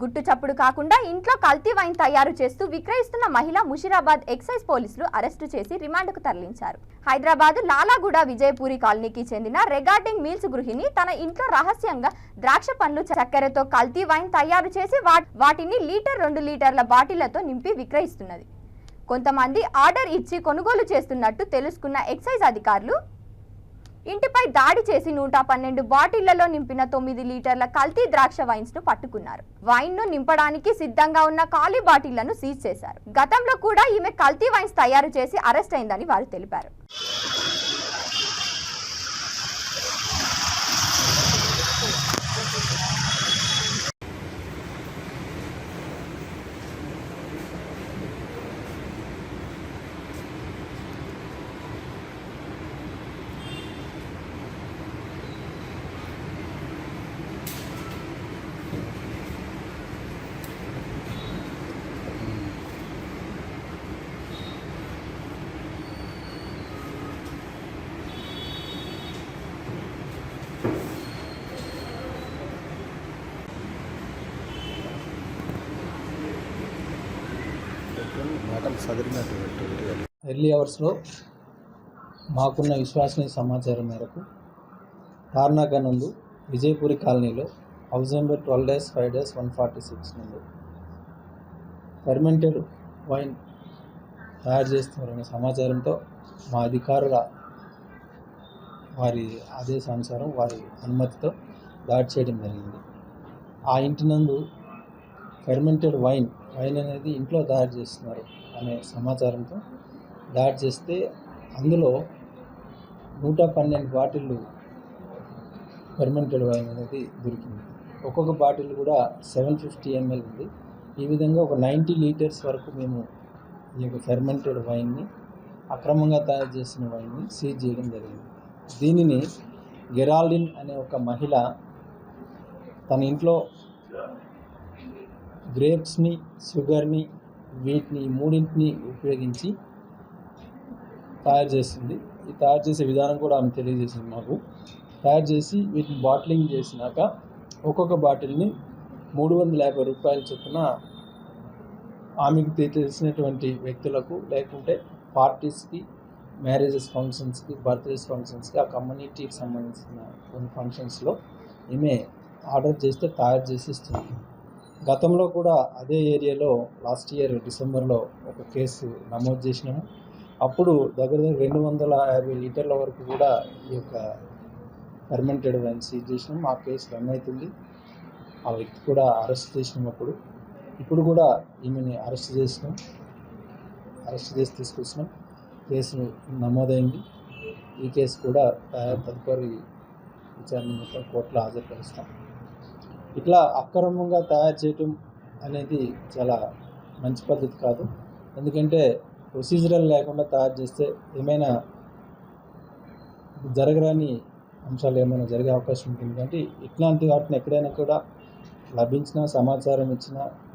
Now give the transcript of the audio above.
గుట్టు చప్పుడు కాకుండా ఇంట్లో కల్తీ వైన్ తయారు చేస్తూ విక్రయిస్తున్న మహిళ ముషిరాబాద్ ఎక్సైజ్ పోలీసులు అరెస్టు చేసి రిమాండ్కు తరలించారు. హైదరాబాద్ లాలాగూడ విజయపూరి కాలనీకి చెందిన రిగార్డింగ్ మీల్స్ గృహిణి తన ఇంట్లో రహస్యంగా ద్రాక్ష పండ్లు చక్కెరతో కల్తీ వైన్ తయారు చేసి వాటిని లీటర్ 2 లీటర్ల బాటిళ్లతో నింపి విక్రయిస్తున్నది. కొంతమంది ఆర్డర్ ఇచ్చి కొనుగోలు చేస్తున్నట్టు తెలుసుకున్న ఎక్సైజ్ అధికారులు ఇంటిపై దాడి చేసి 112 బాటిళ్లలో నింపిన 9 లీటర్ల కల్తీ ద్రాక్ష వైన్స్ ను పట్టుకున్నారు. వైన్ ను నింపడానికి సిద్ధంగా ఉన్న ఖాళీ బాటిళ్లను సీజ్ చేశారు. గతంలో కూడా ఈమె కల్తీ వైన్స్ తయారు చేసి అరెస్ట్ అయిందని వారు తెలిపారు. ఎర్లీ అవర్స్లో మాకున్న విశ్వసనీయ సమాచారం మేరకు తార్నాక నందు విజయపూరి కాలనీలో హౌస్ నెంబర్ 12-5-146 నందు ఫెర్మెంటెడ్ వైన్ తయారు చేస్తున్నారనే సమాచారంతో మా అధికారుల వారి ఆదేశానుసారం వారి అనుమతితో దాడి చేయడం జరిగింది. ఆ ఇంటి నందు ఫెర్మెంటెడ్ వైన్ అనేది ఇంట్లో తయారు చేస్తున్నారు అనే సమాచారంతో దాడి చేస్తే అందులో 112 బాటిళ్ళు ఫెర్మెంటెడ్ వైన్ అనేది దొరికింది. ఒక్కొక్క బాటిల్ కూడా 750 ml ఉంది. ఈ విధంగా ఒక 90 లీటర్స్ వరకు మేము ఈ యొక్క ఫెర్మెంటెడ్ వైన్ని అక్రమంగా తయారు చేసిన వైన్ని సీజ్ చేయడం జరిగింది. దీనిని గెరాల్డిన్ అనే ఒక మహిళ తన ఇంట్లో గ్రేప్స్ని, షుగర్ని, వీటిని మూడింటిని ఉపయోగించి తయారు చేస్తుంది. ఈ తయారు చేసే విధానం కూడా ఆమె తెలియజేసింది మాకు. తయారు చేసి వీటిని బాటిలింగ్ చేసినాక ఒక్కొక్క బాటిల్ని 350 రూపాయల చొప్పున ఆమెకు తెలిసినటువంటి వ్యక్తులకు, లేకుంటే పార్టీస్కి, మ్యారేజెస్ ఫంక్షన్స్కి, బర్త్డేస్ ఫంక్షన్స్కి, ఆ కమ్యూనిటీకి సంబంధించిన కొన్ని ఫంక్షన్స్లో ఈమె ఆర్డర్ చేస్తే తయారు చేసి ఇస్తుంది. గతంలో కూడా అదే ఏరియాలో లాస్ట్ ఇయర్ డిసెంబర్లో ఒక కేసు నమోదు చేసినాము. అప్పుడు దగ్గర 250 లీటర్ల వరకు కూడా ఈ యొక్క ఫెర్మెంటెడ్ వైన్ సీజ్ చేసినాం. ఆ కేసు రన్ అవుతుంది. ఆ వ్యక్తి కూడా అరెస్ట్ చేసినప్పుడు ఇప్పుడు కూడా ఈమెని అరెస్ట్ చేసి తీసుకొచ్చినాం. కేసు నమోదైంది. ఈ కేసు కూడా తదుపరి విచారణ మొత్తం కోర్టులో హాజరుపరుస్తాం. ఇట్లా అక్రమంగా తయారు చేయటం అనేది చాలా మంచి పద్ధతి కాదు. ఎందుకంటే ప్రొసీజరల్ లేకుండా తయారు చేస్తే ఏమైనా జరగరాని అంశాలు ఏమైనా జరిగే అవకాశం ఉంటుంది. కాబట్టి ఇట్లాంటి వాటిని ఎక్కడైనా కూడా లభించిన సమాచారం ఇచ్చిన